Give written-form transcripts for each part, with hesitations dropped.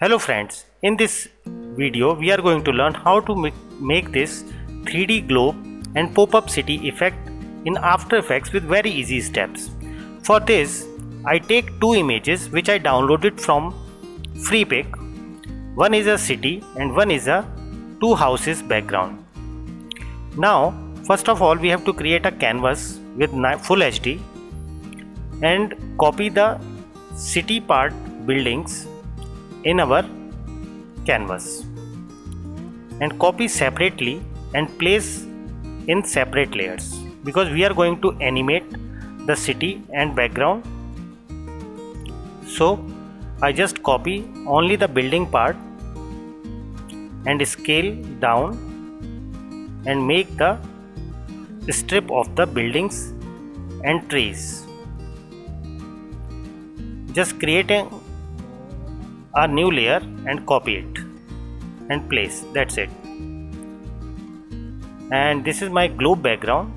Hello friends, in this video we are going to learn how to make this 3D globe and pop-up city effect in After Effects with very easy steps. For this I take two images which I downloaded from Freepik. One is a city and one is a two houses background. Now first of all we have to create a canvas with full HD and copy the city part buildings in our canvas and copy separately and place in separate layers because we are going to animate the city and background. So I just copy only the building part and scale down and make the strip of the buildings and trees. Just creating a new layer and copy it and place. That's it. And this is my globe background.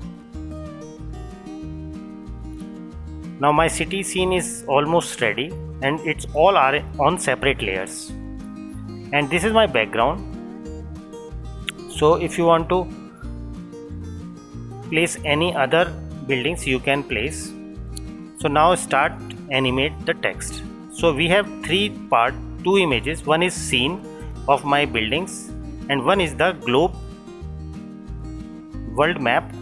Now my city scene is almost ready and it's all are on separate layers. And this is my background. So if you want to place any other buildings you can place. So now start animate the text. So we have two images. One is scene of my buildings and one is the globe world map.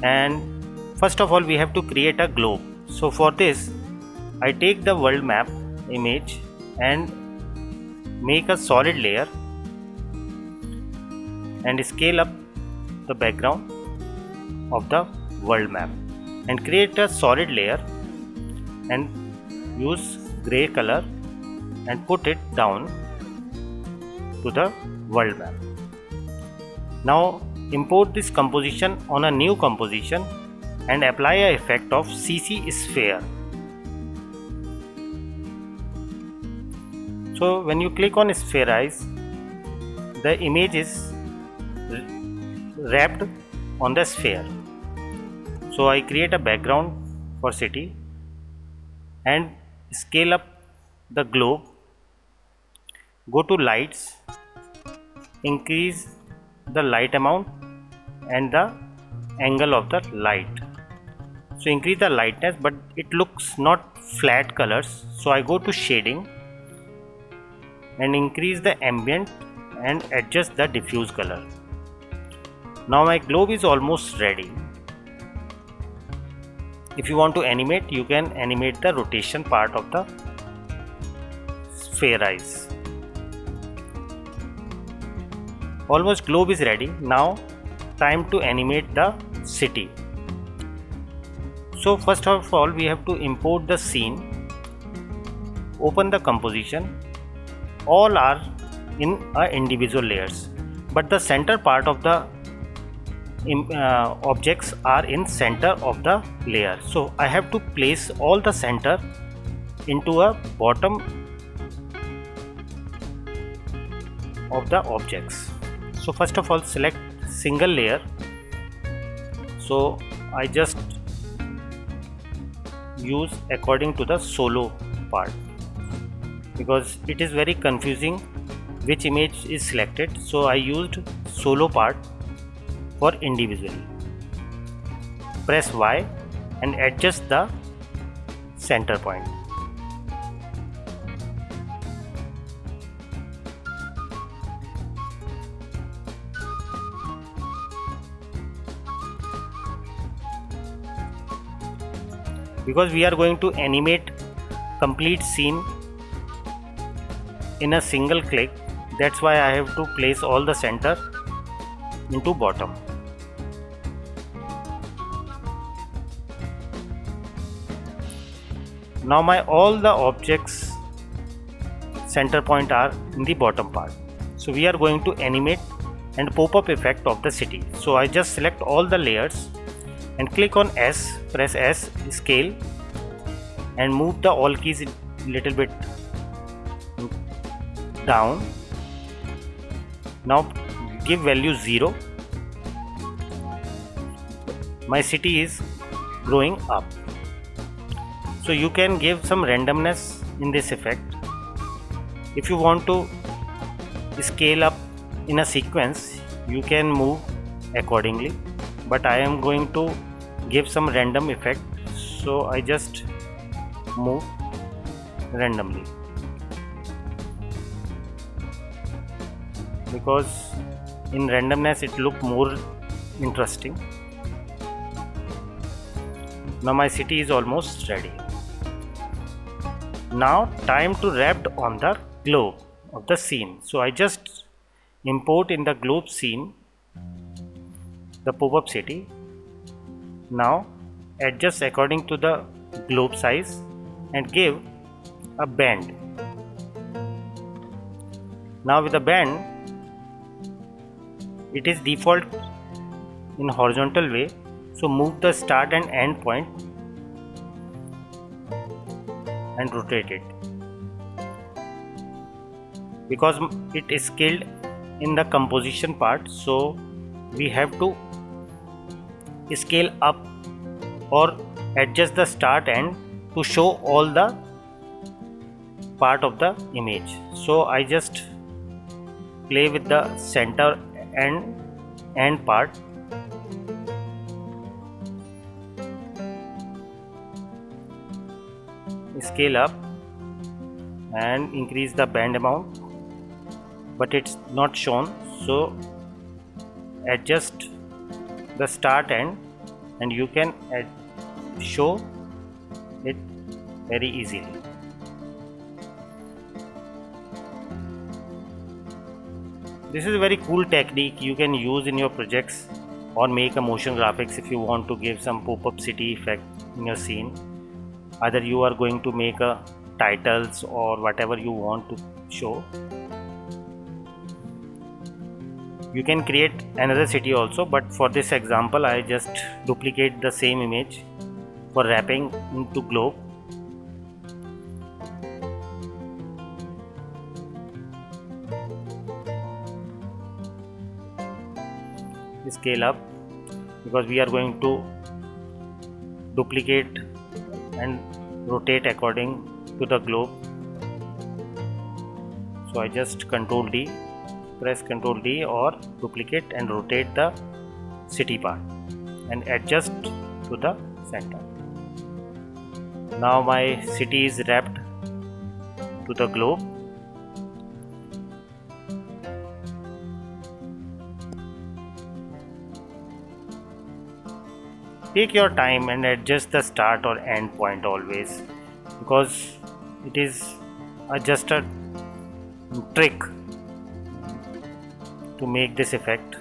And first of all we have to create a globe. So for this I take the world map image and make a solid layer and scale up the background of the world map and create a solid layer and use gray color and put it down to the world map. Now import this composition on a new composition and apply a effect of CC sphere. So when you click on spherize, the image is wrapped on the sphere. So I create a background for city and scale up the globe, go to lights, increase the light amount and the angle of the light. So increase the lightness, but it looks not flat colors, so I go to shading and increase the ambient and adjust the diffuse color. Now my globe is almost ready. If you want to animate, you can animate the rotation part of the spherize. Almost globe is ready. Now time to animate the city. So first of all we have to import the scene, open the composition. All are in individual layers, but the center part of the objects are in center of the layer. So I have to place all the center into a bottom of the objects. So first of all select single layer. So I just use according to the solo part because it is very confusing which image is selected. So I used solo part for individually. Press Y and adjust the center point. Because we are going to animate complete scene in a single click, that's why I have to place all the center into bottom. Now all the objects center point are in the bottom part. So we are going to animate and pop-up effect of the city. So I just select all the layers and click on S, press S, scale and move the all keys a little bit down. Now give value 0. My city is growing up. So you can give some randomness in this effect If you want to scale up in a sequence, you can move accordingly, but I am going to give some random effect, so I just move randomly, because in randomness it look more interesting. Now my city is almost ready. Now time to wrap on the globe of the scene. So I just import in the globe scene the pop-up city. Now adjust according to the globe size and give a bend. Now with the bend, it is default in horizontal way, so move the start and end point and rotate it, because it is scaled in the composition part, so we have to scale up or adjust the start end to show all the part of the image. So I just play with the center and end part, scale up and increase the band amount, but it's not shown, so adjust the start end and you can show it very easily. This is a very cool technique you can use in your projects or make a motion graphics if you want to give some pop-up city effect in your scene. Either you are going to make a titles or whatever you want to show. You can create another city also, but for this example I just duplicate the same image for wrapping into globe. Scale up, because we are going to duplicate and rotate according to the globe. So I just Ctrl D, press Ctrl D or duplicate and rotate the city part and adjust to the center. Now my city is wrapped to the globe. Take your time and adjust the start or end point always, because it is just a trick to make this effect.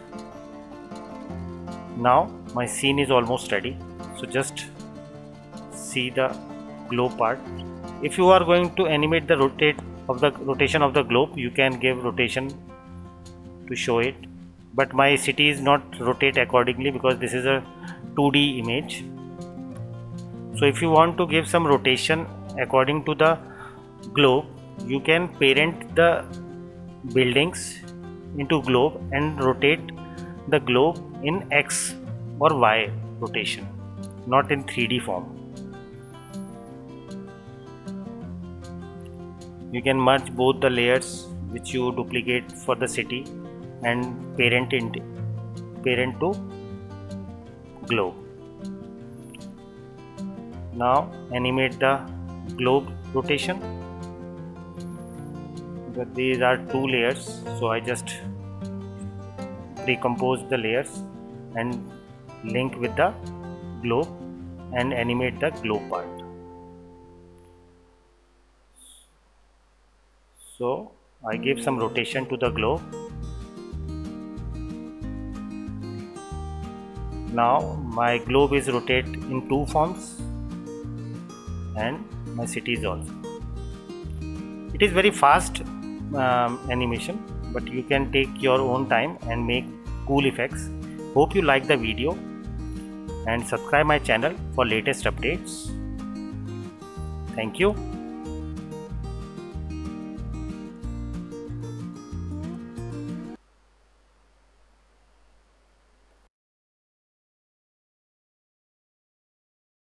Now my scene is almost ready, so just see the globe part. If you are going to animate the rotation of the globe, you can give rotation to show it, but my city is not rotate accordingly because this is a 2D image. So if you want to give some rotation according to the globe, you can parent the buildings into globe and rotate the globe in X or Y rotation, not in 3D form. You can merge both the layers which you duplicate for the city and parent to globe. Now animate the globe rotation. But these are 2 layers, so I just recompose the layers and link with the globe and animate the globe part. So I give some rotation to the globe. Now my globe is rotate in 2 forms and my city is also. It is very fast animation, but you can take your own time and make cool effects. Hope you like the video and subscribe my channel for latest updates. Thank you.